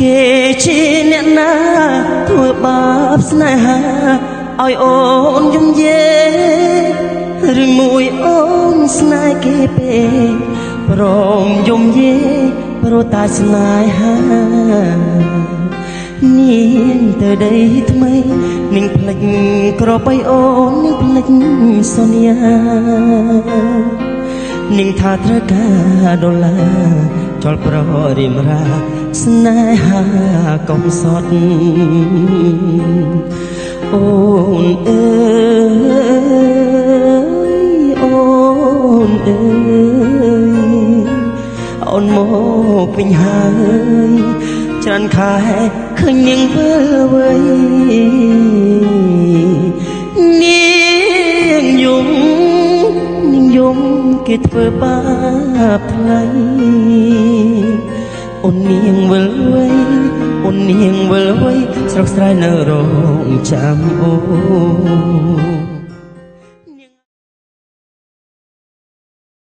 គេជាអ្នកណាធ្វើបាបស្នេហាឲ្យអូនយំយេឬមួយអូនស្នេហ៍គេពេកព្រមយំយេព្រោះតែស្នេហានាងទៅដីថ្មីនឹងភ្លេចក្របីអូននឹងភ្លេចសន្យានឹងថាត្រូវការដុល្លារចលប្ររិមរាស្នេហាកំសត់អូនអើយអូនអើយអូនមកវិញហើយច្រើនខែឃើញនាងវិលវ័យនាងយំគេធ្វើបាបថ្លៃអូននាងវិលវ័យអូននាងវិលវ័យស្រុកស្រែនៅរងចាំអូន